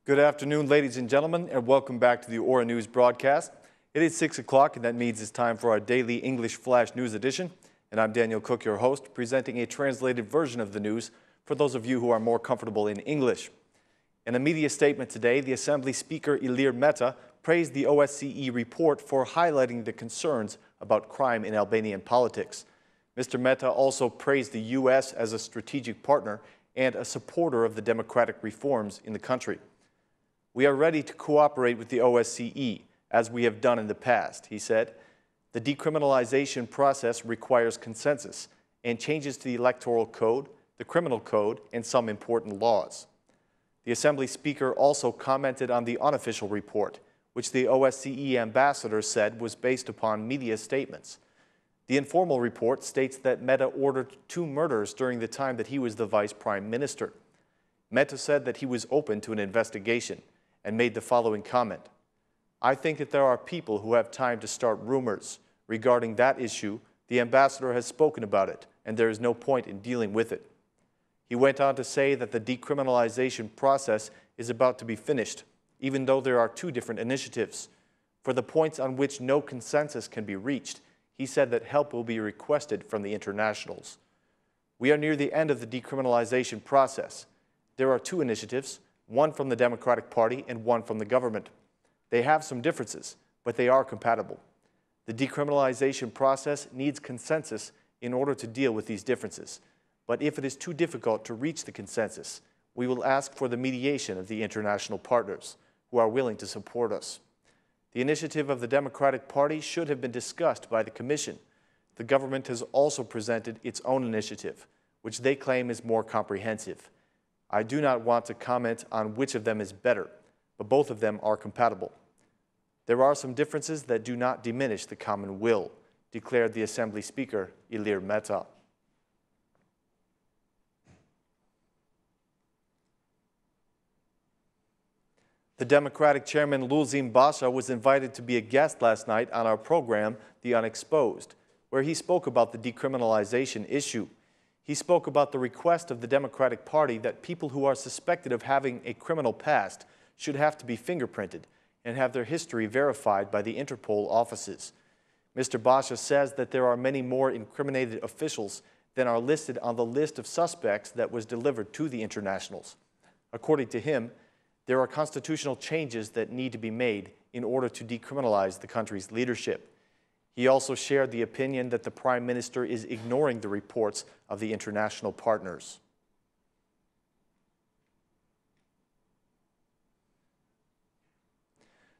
Good afternoon, ladies and gentlemen, and welcome back to the Aura News broadcast. It is 6 o'clock, and that means it's time for our daily English Flash News edition. And I'm Daniel Cook, your host, presenting a translated version of the news for those of you who are more comfortable in English. In a media statement today, the Assembly Speaker Ilir Meta praised the OSCE report for highlighting the concerns about crime in Albanian politics. Mr. Meta also praised the U.S. as a strategic partner and a supporter of the democratic reforms in the country. "We are ready to cooperate with the OSCE, as we have done in the past," he said. "The decriminalization process requires consensus and changes to the electoral code, the criminal code, and some important laws." The Assembly Speaker also commented on the unofficial report, which the OSCE ambassador said was based upon media statements. The informal report states that Meta ordered 2 murders during the time that he was the vice prime minister. Meta said that he was open to an investigation and made the following comment: "I think that there are people who have time to start rumors. Regarding that issue, the ambassador has spoken about it, and there is no point in dealing with it." He went on to say that the decriminalization process is about to be finished, even though there are 2 different initiatives. For the points on which no consensus can be reached, he said that help will be requested from the internationals. "We are near the end of the decriminalization process. There are 2 initiatives, one from the Democratic Party and one from the government. They have some differences, but they are compatible. The decriminalization process needs consensus in order to deal with these differences. But if it is too difficult to reach the consensus, we will ask for the mediation of the international partners who are willing to support us. The initiative of the Democratic Party should have been discussed by the Commission. The government has also presented its own initiative, which they claim is more comprehensive. I do not want to comment on which of them is better, but both of them are compatible. There are some differences that do not diminish the common will," declared the Assembly Speaker Ilir Meta. The Democratic Chairman Lulzim Basha was invited to be a guest last night on our program, The Unexposed, where he spoke about the decriminalization issue. He spoke about the request of the Democratic Party that people who are suspected of having a criminal past should have to be fingerprinted and have their history verified by the Interpol offices. Mr. Basha says that there are many more incriminated officials than are listed on the list of suspects that was delivered to the internationals. According to him, there are constitutional changes that need to be made in order to decriminalize the country's leadership. He also shared the opinion that the Prime Minister is ignoring the reports of the international partners.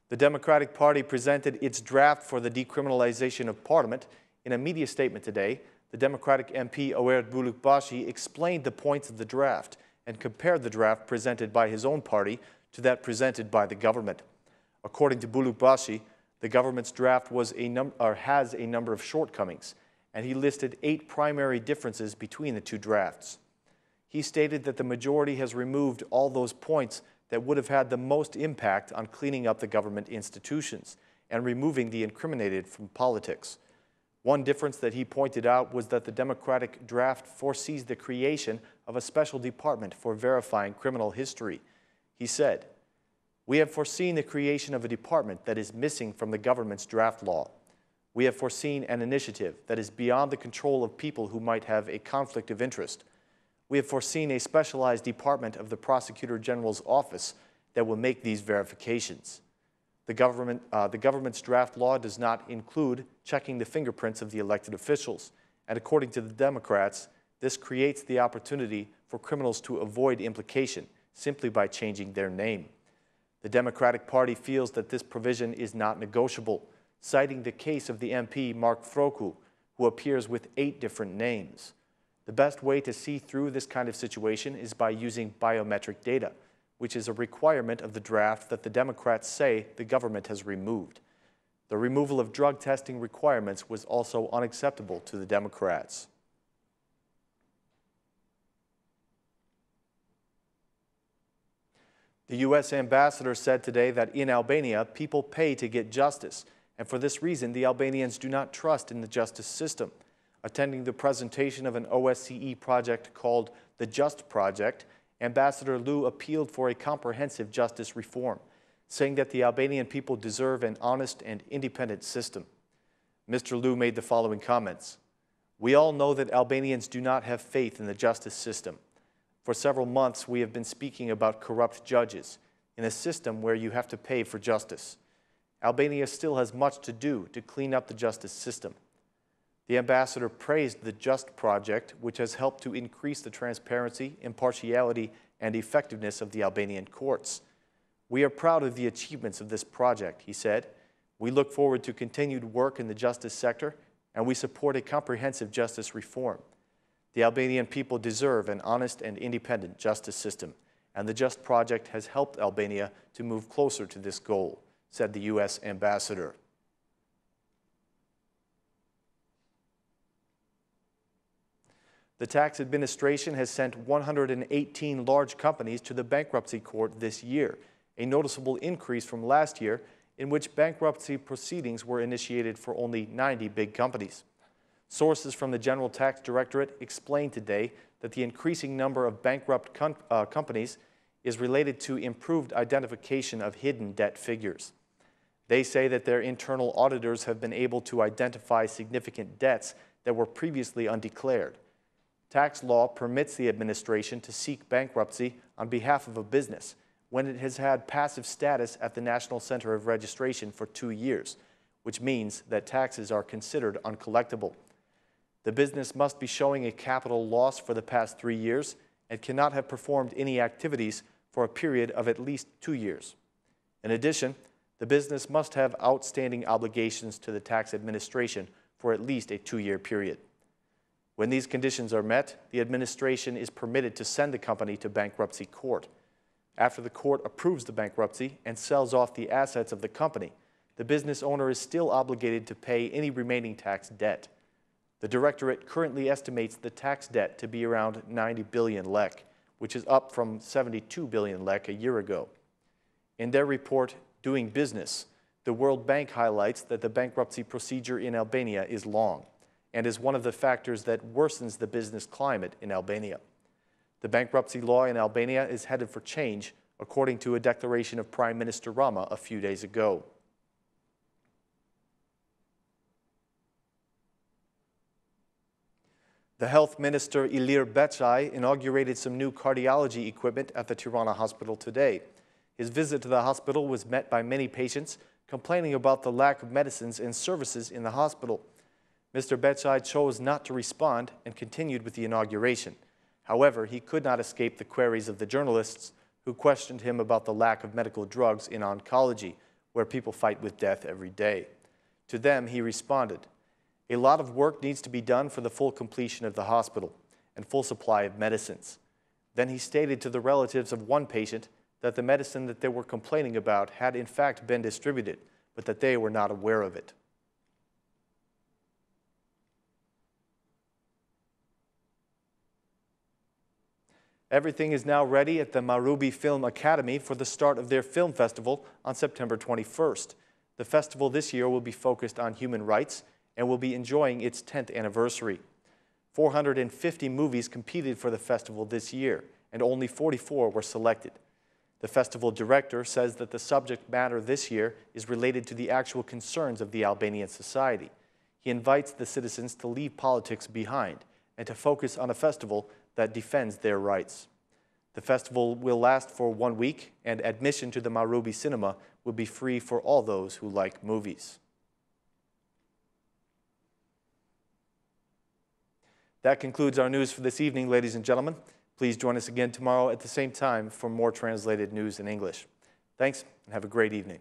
The Democratic Party presented its draft for the decriminalization of Parliament. In a media statement today, the Democratic MP Oerd Bulukbashi explained the points of the draft and compared the draft presented by his own party to that presented by the government. According to Bulukbashi, the government's draft has a number of shortcomings, and he listed 8 primary differences between the 2 drafts. He stated that the majority has removed all those points that would have had the most impact on cleaning up the government institutions and removing the incriminated from politics. One difference that he pointed out was that the Democratic draft foresees the creation of a special department for verifying criminal history. He said, "We have foreseen the creation of a department that is missing from the government's draft law. We have foreseen an initiative that is beyond the control of people who might have a conflict of interest. We have foreseen a specialized department of the Prosecutor General's office that will make these verifications. The government's draft law does not include checking the fingerprints of the elected officials, and according to the Democrats, this creates the opportunity for criminals to avoid implication simply by changing their name. The Democratic Party feels that this provision is not negotiable, citing the case of the MP Mark Froku, who appears with 8 different names. The best way to see through this kind of situation is by using biometric data, which is a requirement of the draft that the Democrats say the government has removed. The removal of drug testing requirements was also unacceptable to the Democrats." The U.S. ambassador said today that in Albania, people pay to get justice, and for this reason, the Albanians do not trust in the justice system. Attending the presentation of an OSCE project called the Just Project, Ambassador Lu appealed for a comprehensive justice reform, saying that the Albanian people deserve an honest and independent system. Mr. Lu made the following comments. "We all know that Albanians do not have faith in the justice system. For several months, we have been speaking about corrupt judges in a system where you have to pay for justice. Albania still has much to do to clean up the justice system." The ambassador praised the JUST project, which has helped to increase the transparency, impartiality, and effectiveness of the Albanian courts. "We are proud of the achievements of this project," he said. "We look forward to continued work in the justice sector, and we support a comprehensive justice reform. The Albanian people deserve an honest and independent justice system, and the JUST project has helped Albania to move closer to this goal," said the U.S. ambassador. The tax administration has sent 118 large companies to the bankruptcy court this year, a noticeable increase from last year, in which bankruptcy proceedings were initiated for only 90 big companies. Sources from the General Tax Directorate explained today that the increasing number of bankrupt companies is related to improved identification of hidden debt figures. They say that their internal auditors have been able to identify significant debts that were previously undeclared. Tax law permits the administration to seek bankruptcy on behalf of a business when it has had passive status at the National Center of Registration for 2 years, which means that taxes are considered uncollectible. The business must be showing a capital loss for the past 3 years and cannot have performed any activities for a period of at least 2 years. In addition, the business must have outstanding obligations to the tax administration for at least a 2-year period. When these conditions are met, the administration is permitted to send the company to bankruptcy court. After the court approves the bankruptcy and sells off the assets of the company, the business owner is still obligated to pay any remaining tax debt. The Directorate currently estimates the tax debt to be around 90 billion lek, which is up from 72 billion lek a year ago. In their report, Doing Business, the World Bank highlights that the bankruptcy procedure in Albania is long and is one of the factors that worsens the business climate in Albania. The bankruptcy law in Albania is headed for change, according to a declaration of Prime Minister Rama a few days ago. The Health Minister Ilir Becaj inaugurated some new cardiology equipment at the Tirana Hospital today. His visit to the hospital was met by many patients complaining about the lack of medicines and services in the hospital. Mr. Becaj chose not to respond and continued with the inauguration. However, he could not escape the queries of the journalists who questioned him about the lack of medical drugs in oncology, where people fight with death every day. To them, he responded, "A lot of work needs to be done for the full completion of the hospital and full supply of medicines." Then he stated to the relatives of one patient that the medicine that they were complaining about had in fact been distributed, but that they were not aware of it. Everything is now ready at the Marubi Film Academy for the start of their film festival on September 21st. The festival this year will be focused on human rights and will be enjoying its 10th anniversary. 450 movies competed for the festival this year, and only 44 were selected. The festival director says that the subject matter this year is related to the actual concerns of the Albanian society. He invites the citizens to leave politics behind and to focus on a festival that defends their rights. The festival will last for 1 week, and admission to the Marubi Cinema will be free for all those who like movies. That concludes our news for this evening, ladies and gentlemen. Please join us again tomorrow at the same time for more translated news in English. Thanks, and have a great evening.